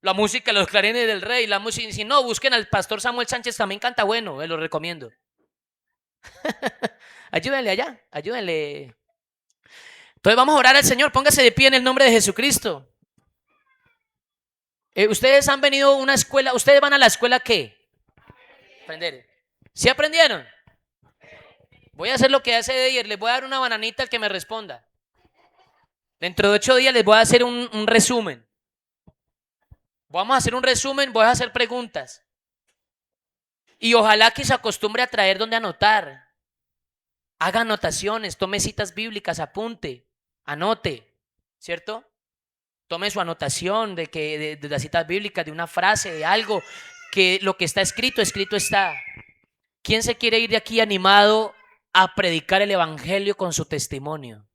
La música de los clarines del rey, la música, si no, busquen al pastor Samuel Sánchez, también canta bueno, lo recomiendo. Ayúdenle allá, ayúdenle. Entonces vamos a orar al Señor, póngase de pie en el nombre de Jesucristo. Ustedes han venido a una escuela, ¿ustedes van a la escuela qué? Aprender. ¿Sí aprendieron? Voy a hacer lo que hace Deyer, les voy a dar una bananita al que me responda. Dentro de 8 días les voy a hacer un resumen. Vamos a hacer un resumen, voy a hacer preguntas. Y ojalá que se acostumbre a traer donde anotar. Haga anotaciones, tome citas bíblicas, apunte, anote, ¿cierto? Tome su anotación de las citas bíblicas, de una frase, de algo, que lo que está escrito, escrito está. ¿Quién se quiere ir de aquí animado a predicar el evangelio con su testimonio?